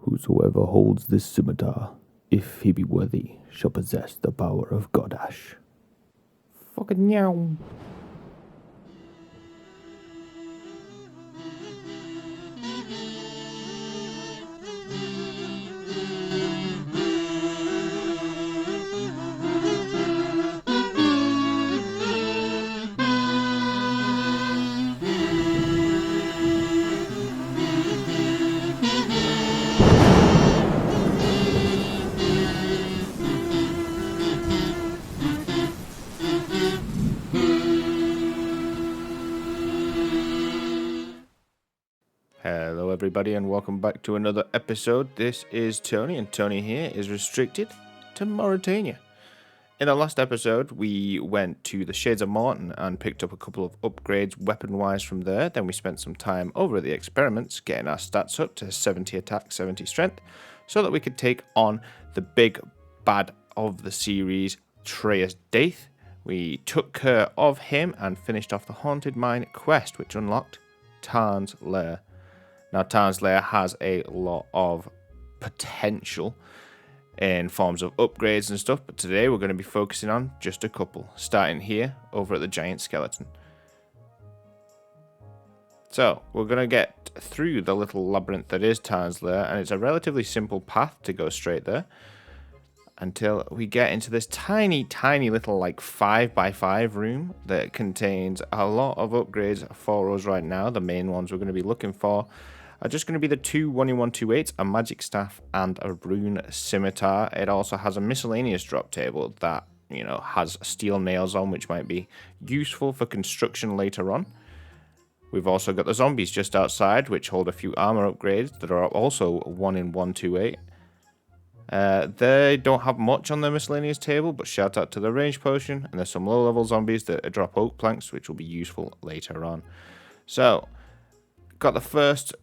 Whosoever holds this scimitar, if he be worthy, shall possess the power of Godash. Fucking meow. Hello everybody and welcome back to another episode. This is Tony and Tony here is restricted to Morytania. In the last episode we went to the Shades of Morton and picked up a couple of upgrades weapon wise from there. Then we spent some time over at the experiments getting our stats up to 70 attack, 70 strength so that we could take on the big bad of the series, Treyas Daith. We took care of him and finished off the Haunted Mine quest, which unlocked Tarn's Lair. Now, Tarn's Lair has a lot of potential in forms of upgrades and stuff, but today we're going to be focusing on just a couple, starting here over at the Giant Skeleton. So, we're going to get through the little labyrinth that is Tarn's Lair, and it's a relatively simple path to go straight there, until we get into this tiny little like 5x5 room that contains a lot of upgrades for us right now. The main ones we're going to be looking for are just going to be the two 1-in-1-2-8s, a magic staff and a rune scimitar. It also has a miscellaneous drop table that, you know, has steel nails on, which might be useful for construction later on. We've also got the zombies just outside, which hold a few armor upgrades that are also 1-in-1-2-8. They don't have much on their miscellaneous table, but shout out to the range potion, and there's some low-level zombies that drop oak planks, which will be useful later on. So, got the first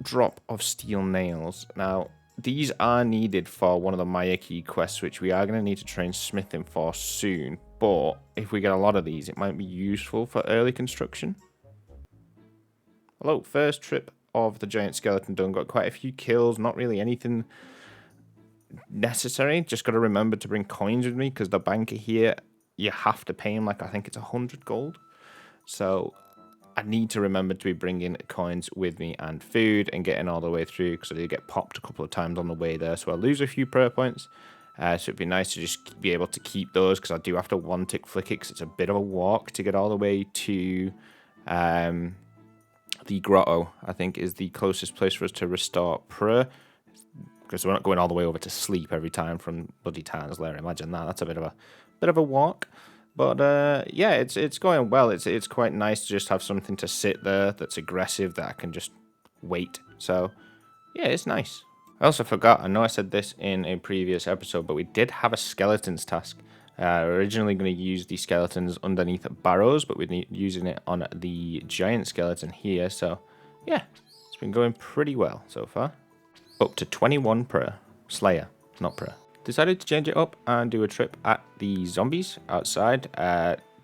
drop of steel nails. Now, these are needed for one of the Maya key quests, which we are going to need to train smithing for soon, but if we get a lot of these, it might be useful for early construction. Hello, first trip of the Giant Skeleton done. Got quite a few kills, not really anything necessary. Just got to remember to bring coins with me, because the banker here, you have to pay him like, I think it's 100 gold. So I need to remember to be bringing coins with me and food and getting all the way through, because I did get popped a couple of times on the way there, so I'll lose a few prayer points. So it'd be nice to just be able to keep those, because I do have to one-tick flick it, because it's a bit of a walk to get all the way to the grotto. I think is the closest place for us to restore prayer, because we're not going all the way over to sleep every time from bloody Tarn's Lair. Imagine that. That's a bit of a walk. But yeah, it's going well. It's quite nice to just have something to sit there that's aggressive that I can just wait. So yeah, it's nice. I also forgot, I know I said this in a previous episode, but we did have a skeletons task. Originally going to use the skeletons underneath barrows, but we're using it on the giant skeleton here. So yeah, it's been going pretty well so far. Up to 21 per Slayer, not per. Decided to change it up and do a trip at the zombies outside.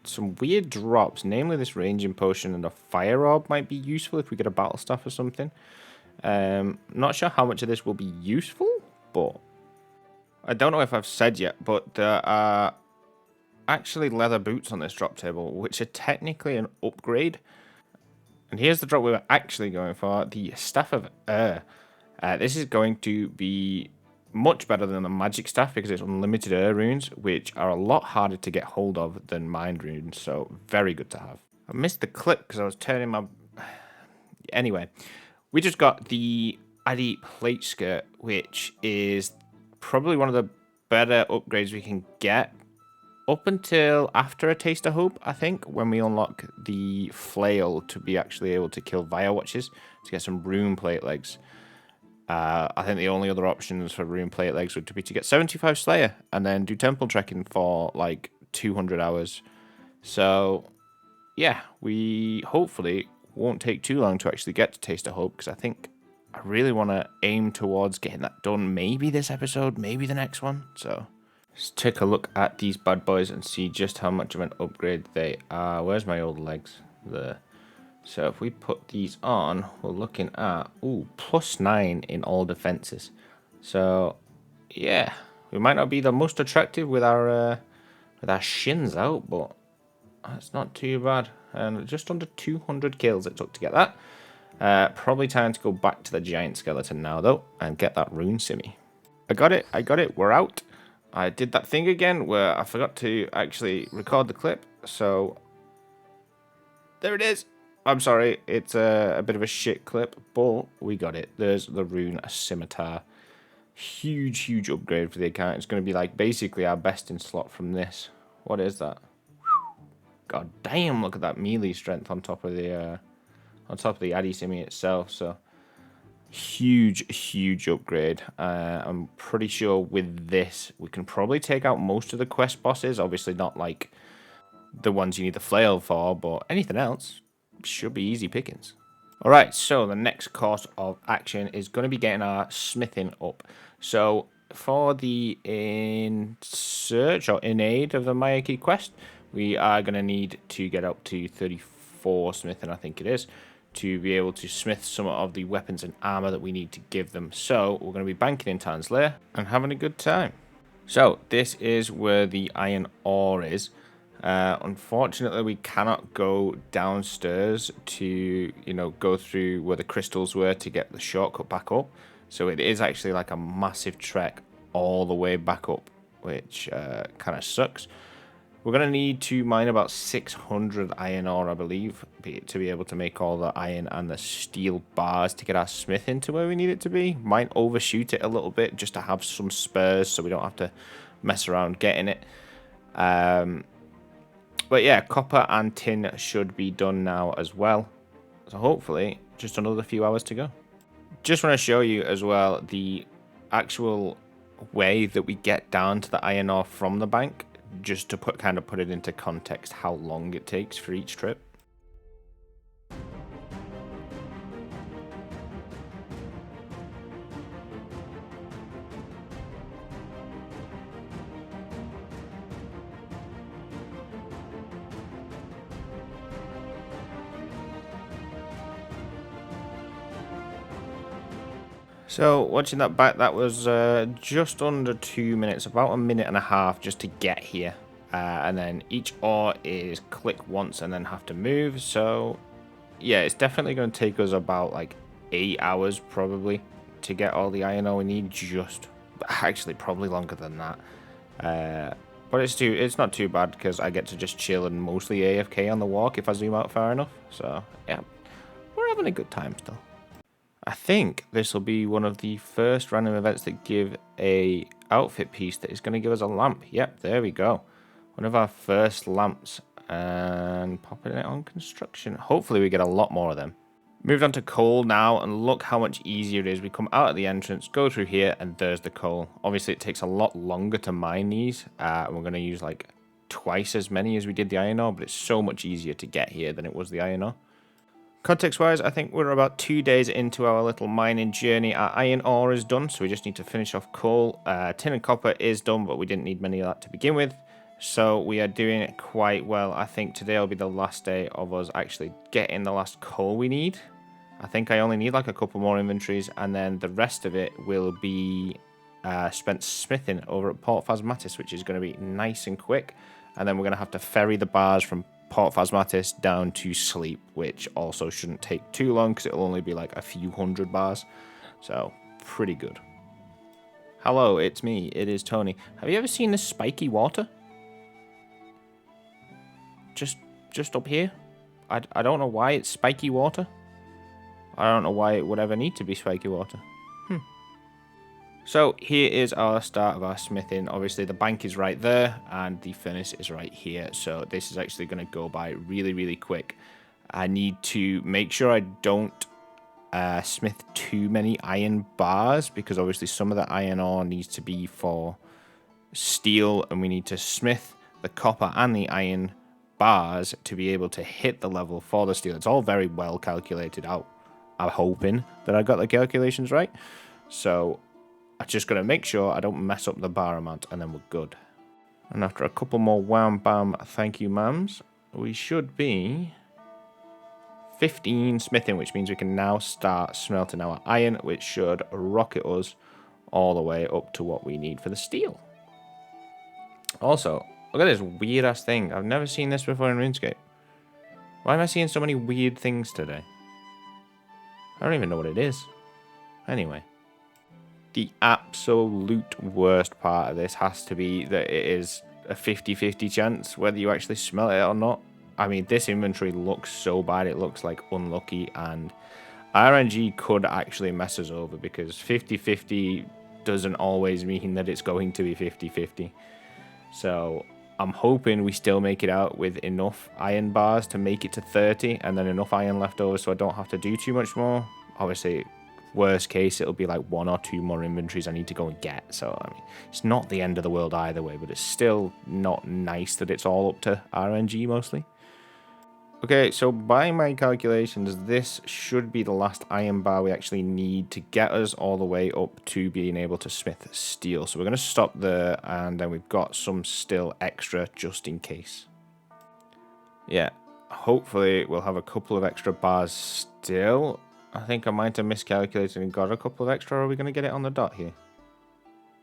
Some weird drops, namely this ranging potion and a fire orb might be useful if we get a battle staff or something. Not sure how much of this will be useful, but I don't know if I've said yet, but there are actually leather boots on this drop table, which are technically an upgrade. And here's the drop we were actually going for, the Staff of Air. This is going to be much better than the magic staff because it's unlimited air runes, which are a lot harder to get hold of than mind runes, so very good to have. I missed the clip because I was turning my... Anyway, we just got the Addy plate skirt, which is probably one of the better upgrades we can get up until after a Taste of Hope, I think, when we unlock the flail to be actually able to kill Via Watches to get some rune plate legs. I think the only other options for rune plate legs would be to get 75 Slayer and then do temple trekking for like 200 hours. So yeah, we hopefully won't take too long to actually get to Taste of Hope, because I think I really want to aim towards getting that done maybe this episode, maybe the next one. So let's take a look at these bad boys and see just how much of an upgrade they are. Where's my old legs? There. So if we put these on, we're looking at, ooh, +9 in all defenses. So yeah, we might not be the most attractive with our shins out, but that's not too bad. And just under 200 kills it took to get that. Probably time to go back to the giant skeleton now, though, and get that rune simmy. I got it, we're out. I did that thing again where I forgot to actually record the clip, so there it is. I'm sorry, it's a bit of a shit clip, but we got it. There's the rune scimitar. Huge upgrade for the account. It's going to be like basically our best in slot from this. What is that? God damn, look at that melee strength on top of the Addy Simi itself. So huge upgrade. I'm pretty sure with this we can probably take out most of the quest bosses. Obviously not like the ones you need the flail for, but anything else should be easy pickings. Alright, so the next course of action is going to be getting our smithing up. So for the in search or in aid of the Maya Key quest, we are going to need to get up to 34 smithing, I think it is, to be able to smith some of the weapons and armor that we need to give them. So we're going to be banking in Tarn's Lair and having a good time. So this is where the iron ore is. Unfortunately, we cannot go downstairs to, go through where the crystals were to get the shortcut back up. So it is actually like a massive trek all the way back up, which kind of sucks. We're going to need to mine about 600 iron ore, I believe, to be able to make all the iron and the steel bars to get our smith into where we need it to be. Might overshoot it a little bit just to have some spurs so we don't have to mess around getting it. But yeah, copper and tin should be done now as well. So hopefully, just another few hours to go. Just want to show you as well the actual way that we get down to the iron ore from the bank, just to put it into context how long it takes for each trip. So, watching that back, that was just under 2 minutes, about a minute and a half just to get here. And then each ore is click once and then have to move. So, yeah, it's definitely going to take us about like 8 hours probably to get all the iron ore we need. Actually, probably longer than that. But it's not too bad because I get to just chill and mostly AFK on the walk if I zoom out far enough. So, yeah, we're having a good time still. I think this will be one of the first random events that give a outfit piece that is going to give us a lamp. Yep, there we go. One of our first lamps. And popping it on construction. Hopefully we get a lot more of them. Moved on to coal now, and look how much easier it is. We come out of the entrance, go through here, and there's the coal. Obviously it takes a lot longer to mine these. And we're going to use like twice as many as we did the iron ore, but it's so much easier to get here than it was the iron ore. Context-wise, I think we're about 2 days into our little mining journey. Our iron ore is done, so we just need to finish off coal. Tin and copper is done, but we didn't need many of that to begin with. So we are doing it quite well. I think today will be the last day of us actually getting the last coal we need. I think I only need like a couple more inventories, and then the rest of it will be spent smithing over at Port Phasmatis, which is going to be nice and quick. And then we're going to have to ferry the bars from Port Phasmatis down to Sleep, which also shouldn't take too long because it'll only be like a few hundred bars. So, pretty good. Hello, it's me. It is Tony. Have you ever seen this spiky water? Just up here? I don't know why it's spiky water. I don't know why it would ever need to be spiky water. So here is our start of our smithing. Obviously the bank is right there and the furnace is right here. So this is actually going to go by really quick. I need to make sure I don't smith too many iron bars, because obviously some of the iron ore needs to be for steel, and we need to smith the copper and the iron bars to be able to hit the level for the steel. It's all very well calculated out. I'm hoping that I got the calculations right. So I'm just going to make sure I don't mess up the bar amount, and then we're good. And after a couple more wham bam thank you ma'ams, we should be 15 smithing, which means we can now start smelting our iron, which should rocket us all the way up to what we need for the steel. Also, look at this weird ass thing. I've never seen this before in RuneScape. Why am I seeing so many weird things today? I don't even know what it is. Anyway. The absolute worst part of this has to be that it is a 50-50 chance whether you actually smell it or not. I mean, this inventory looks so bad. It looks like unlucky, and RNG could actually mess us over because 50-50 doesn't always mean that it's going to be 50-50. So I'm hoping we still make it out with enough iron bars to make it to 30 and then enough iron left over so I don't have to do too much more. Obviously, worst case, it'll be like 1 or 2 more inventories I need to go and get. So, I mean, it's not the end of the world either way, but it's still not nice that it's all up to RNG mostly. Okay, so by my calculations, this should be the last iron bar we actually need to get us all the way up to being able to smith steel. So we're going to stop there, and then we've got some still extra just in case. Yeah, hopefully we'll have a couple of extra bars still. I think I might have miscalculated and got a couple of extra. Are we going to get it on the dot here?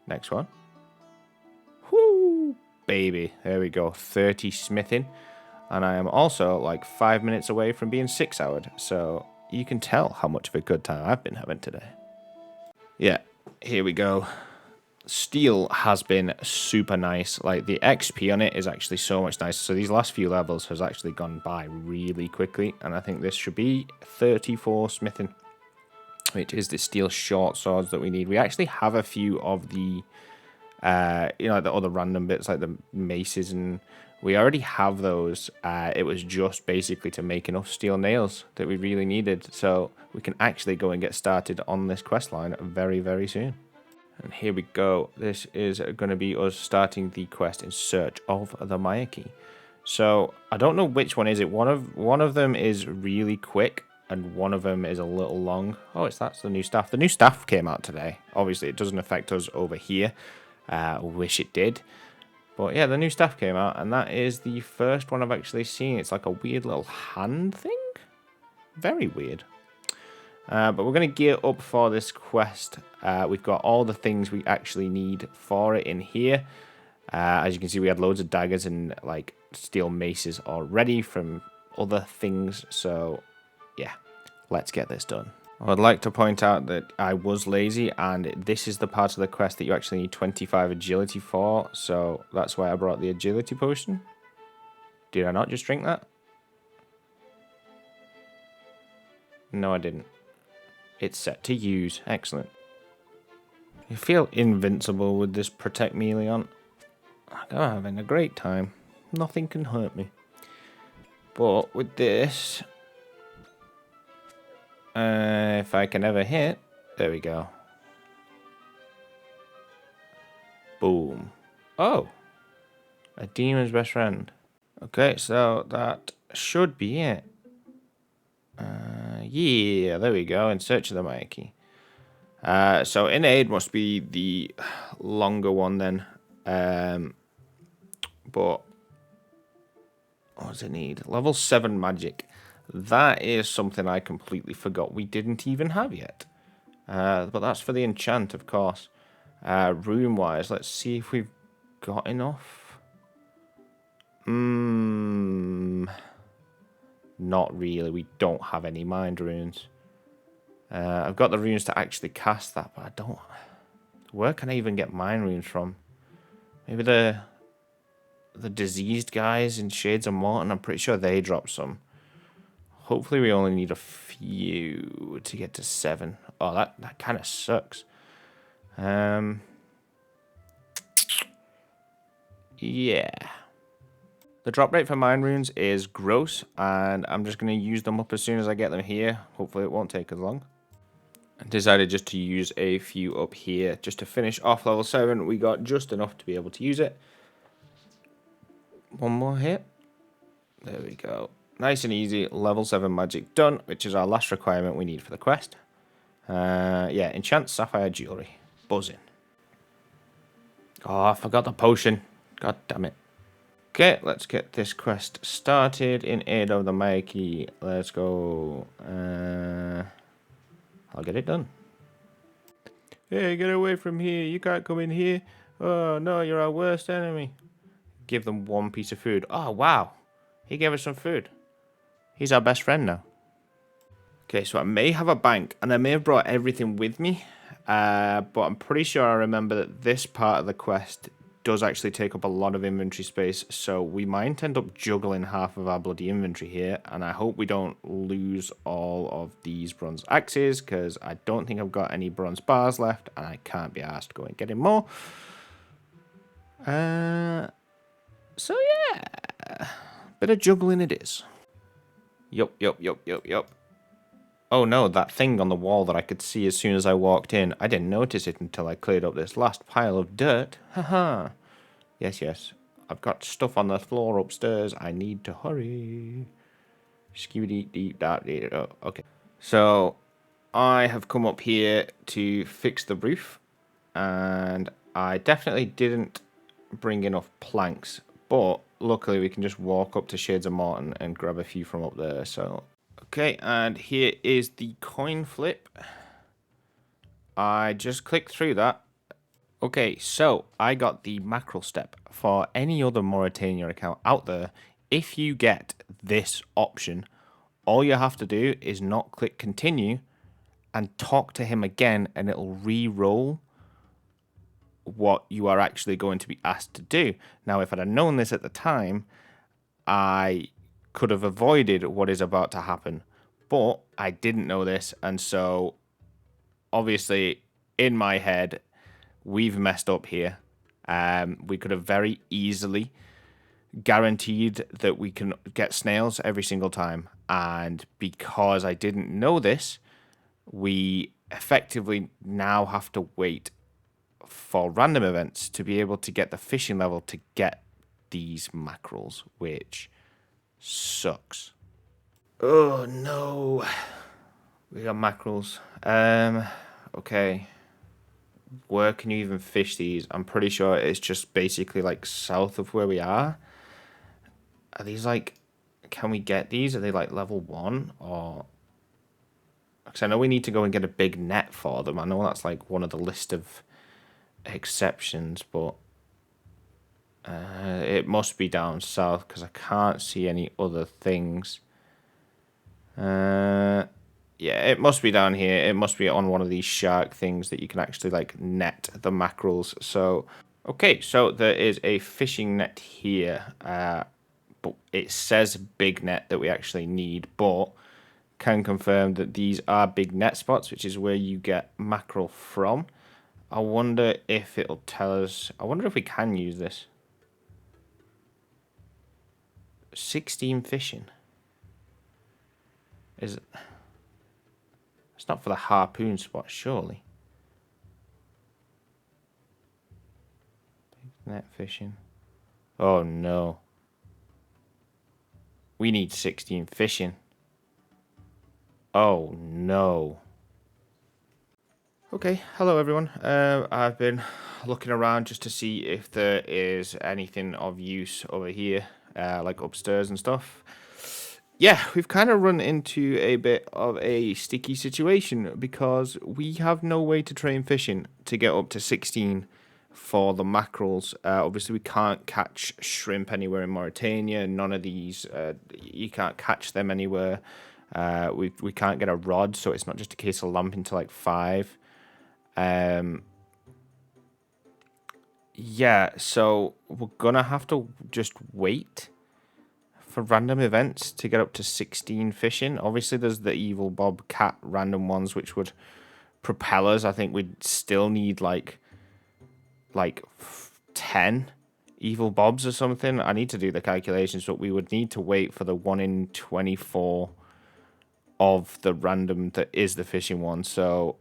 Next one. Whoo, baby. There we go. 30 smithing. And I am also like 5 minutes away from being 6-houred. So you can tell how much of a good time I've been having today. Yeah, here we go. Steel has been super nice. Like, the XP on it is actually so much nicer. So these last few levels has actually gone by really quickly. And I think this should be 34 smithing, which is the steel short swords that we need. We actually have a few of the, like the other random bits, like the maces, and we already have those. It was just basically to make enough steel nails that we really needed. So we can actually go and get started on this quest line very, very soon. And here we go. This is going to be us starting the quest in search of the Maya key. So I don't know which one is it. One of them is really quick, and one of them is a little long. Oh, that's the new staff. The new staff came out today. Obviously, it doesn't affect us over here. Wish it did. But yeah, the new staff came out, and that is the first one I've actually seen. It's like a weird little hand thing. Very weird. But we're going to gear up for this quest. We've got all the things we actually need for it in here. As you can see, we had loads of daggers and like steel maces already from other things. So yeah, let's get this done. I would like to point out that I was lazy, and this is the part of the quest that you actually need 25 agility for. So that's why I brought the agility potion. Did I not just drink that? No, I didn't. It's set to use. Excellent. You feel invincible with this Protect Melee on. I'm having a great time. Nothing can hurt me. But with this, if I can ever hit, there we go. Boom. Oh, a demon's best friend. Okay, so that should be it. Yeah, there we go. In search of the Maya key. So in aid must be the longer one then. But what does it need? Level 7 magic. That is something I completely forgot we didn't even have yet. But that's for the enchant, of course. Rune-wise, let's see if we've got enough. Not really. We don't have any mind runes. I've got the runes to actually cast that, but I don't. Where can I even get mind runes from? Maybe the diseased guys in Shades of Morton. I'm pretty sure they drop some. Hopefully we only need a few to get to 7. Oh, that kind of sucks. Yeah. The drop rate for mind runes is gross, and I'm just going to use them up as soon as I get them here. Hopefully it won't take as long. I decided just to use a few up here just to finish off level 7. We got just enough to be able to use it. One more hit. There we go. Nice and easy. Level 7 magic done, which is our last requirement we need for the quest. Yeah, enchant sapphire jewelry. Buzzing. Oh, I forgot the potion. God damn it. Okay, let's get this quest started in aid of the Mikey. Let's go. I'll get it done. Hey, get away from here. You can't come in here. Oh, no, you're our worst enemy. Give them one piece of food. Oh, wow. He gave us some food. He's our best friend now. Okay, so I may have a bank, and I may have brought everything with me. But I'm pretty sure I remember that this part of the quest does actually take up a lot of inventory space, so we might end up juggling half of our bloody inventory here, and I hope we don't lose all of these bronze axes, because I don't think I've got any bronze bars left, and I can't be asked to go and getting more. So yeah, bit of juggling it is. Yup. Oh no, that thing on the wall that I could see as soon as I walked in, I didn't notice it until I cleared up this last pile of dirt. Haha. Yes. I've got stuff on the floor upstairs. I need to hurry. Okay. So, I have come up here to fix the roof. And I definitely didn't bring enough planks. But, luckily, we can just walk up to Shades of Morton and grab a few from up there. So, okay, and here is the coin flip. I just clicked through that. Okay, so I got the mackerel step. For any other Morytania account out there, if you get this option, all you have to do is not click continue and talk to him again, and it'll re-roll what you are actually going to be asked to do. Now, if I'd have known this at the time, I could have avoided what is about to happen. But I didn't know this, and so obviously in my head, we've messed up here. We could have very easily guaranteed that we can get snails every single time. And because I didn't know this, we effectively now have to wait for random events to be able to get the fishing level to get these mackerels, which sucks. Oh no. We got mackerels. Okay. Where can you even fish these? I'm pretty sure it's just basically like south of where we are. Are these like, can we get these? Are they like level 1 or? Because I know we need to go and get a big net for them. I know that's like one of the list of exceptions, but it must be down south because I can't see any other things. Yeah, it must be down here. It must be on one of these shark things that you can actually like net the mackerels. So, okay, so there is a fishing net here, but it says big net that we actually need, but can confirm that these are big net spots, which is where you get mackerel from. I wonder if it'll tell us. I wonder if we can use this. 16 fishing. Is it? It's not for the harpoon spot, surely. Big net fishing. Oh no. We need 16 fishing. Oh no. Okay, hello everyone. I've been looking around just to see if there is anything of use over here, like upstairs and stuff. Yeah, we've kind of run into a bit of a sticky situation because we have no way to train fishing to get up to 16 for the mackerels. Obviously, we can't catch shrimp anywhere in Morytania. None of these, you can't catch them anywhere. We can't get a rod, so it's not just a case of lumping to like 5. Yeah, so we're gonna have to just wait for random events to get up to 16 fishing. Obviously, there's the evil Bob Cat random ones, which would propel us. I think we'd still need like 10 evil Bobs or something. I need to do the calculations, but we would need to wait for the 1 in 24 of the random that is the fishing one. So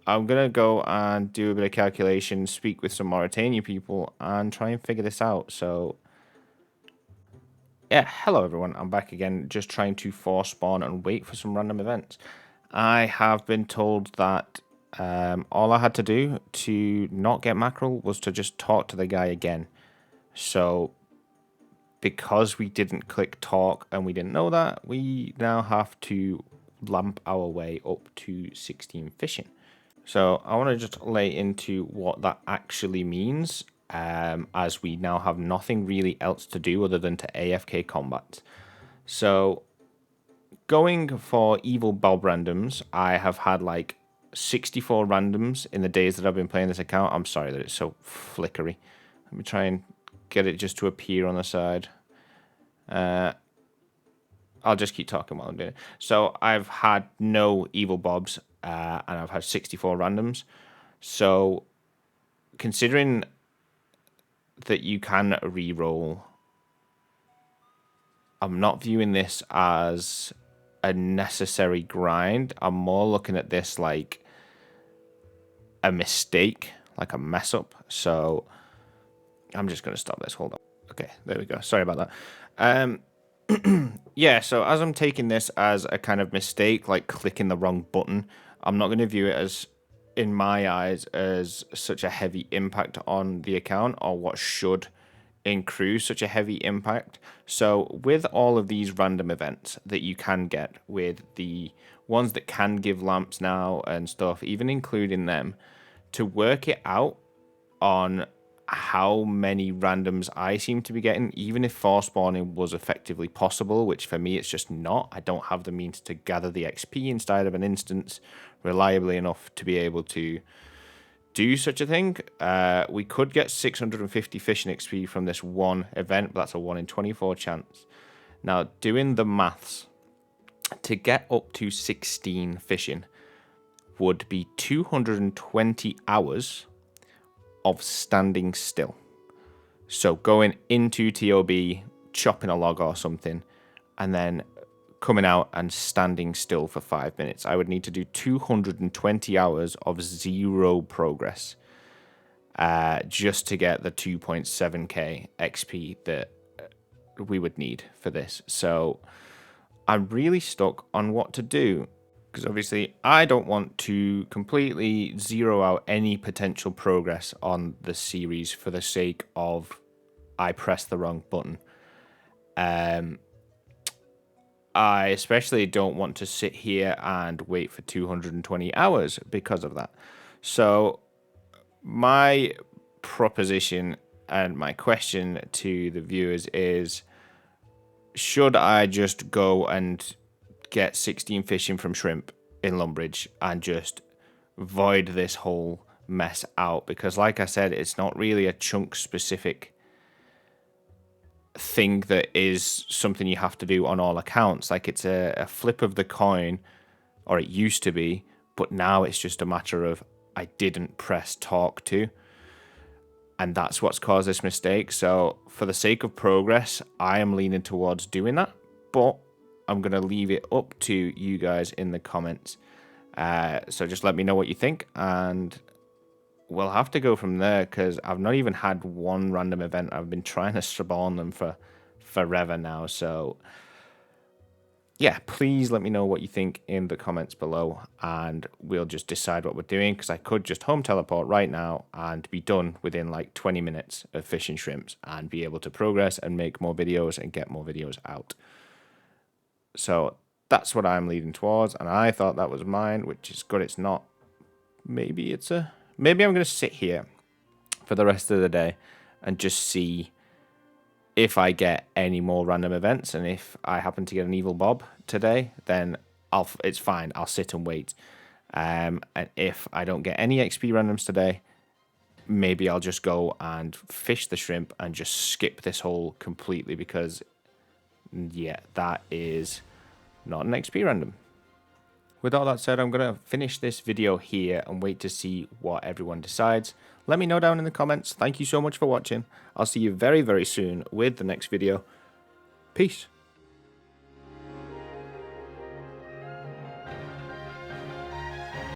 I'm going to go and do a bit of calculation, speak with some Morytania people, and try and figure this out. So, yeah, hello everyone. I'm back again, just trying to force spawn and wait for some random events. I have been told that all I had to do to not get mackerel was to just talk to the guy again. So, because we didn't click talk and we didn't know that, we now have to lamp our way up to 16 fishing. So I want to just lay into what that actually means, as we now have nothing really else to do other than to AFK combat. So going for evil Bob randoms, I have had like 64 randoms in the days that I've been playing this account. I'm sorry that it's so flickery. Let me try and get it just to appear on the side. I'll just keep talking while I'm doing it. So I've had no evil Bobs, and I've had 64 randoms. So considering that you can re-roll, I'm not viewing this as a necessary grind. I'm more looking at this like a mistake, like a mess up. So I'm just going to stop this. Hold on. Okay, there we go. Sorry about that. Yeah, so as I'm taking this as a kind of mistake, like clicking the wrong button, I'm not going to view it as, in my eyes, as such a heavy impact on the account, or what should accrue such a heavy impact. So with all of these random events that you can get, with the ones that can give lamps now and stuff, even including them, to work it out on how many randoms I seem to be getting, even if force spawning was effectively possible, which for me it's just not. I don't have the means to gather the XP inside of an instance reliably enough to be able to do such a thing. We could get 650 fishing XP from this one event, but that's a 1 in 24 chance. Now, doing the maths, to get up to 16 fishing would be 220 hours of standing still. So going into TOB, chopping a log or something, and then coming out and standing still for 5 minutes. I would need to do 220 hours of zero progress just to get the 2.7k XP that we would need for this. So I'm really stuck on what to do, because obviously I don't want to completely zero out any potential progress on the series for the sake of I pressed the wrong button. I especially don't want to sit here and wait for 220 hours because of that. So my proposition and my question to the viewers is, should I just go and get 16 fishing from shrimp in Lumbridge and just void this whole mess out? Because like I said, it's not really a chunk specific thing that is something you have to do on all accounts. Like, it's a flip of the coin, or it used to be, but now it's just a matter of I didn't press talk to, and that's what's caused this mistake. So for the sake of progress, I am leaning towards doing that, but I'm going to leave it up to you guys in the comments. So just let me know what you think, and we'll have to go from there, because I've not even had one random event. I've been trying to spawn them for forever now. So yeah, please let me know what you think in the comments below, and we'll just decide what we're doing, because I could just home teleport right now and be done within like 20 minutes of fishing shrimps and be able to progress and make more videos and get more videos out. So that's what I'm leading towards, and I thought that was mine, which is good. It's not. Maybe I'm going to sit here for the rest of the day and just see if I get any more random events, and if I happen to get an evil Bob today, then it's fine. I'll sit and wait. And if I don't get any XP randoms today, maybe I'll just go and fish the shrimp and just skip this hole completely, because yeah, that is not an XP random. With all that said, I'm going to finish this video here and wait to see what everyone decides. Let me know down in the comments. Thank you so much for watching. I'll see you very, very soon with the next video. Peace.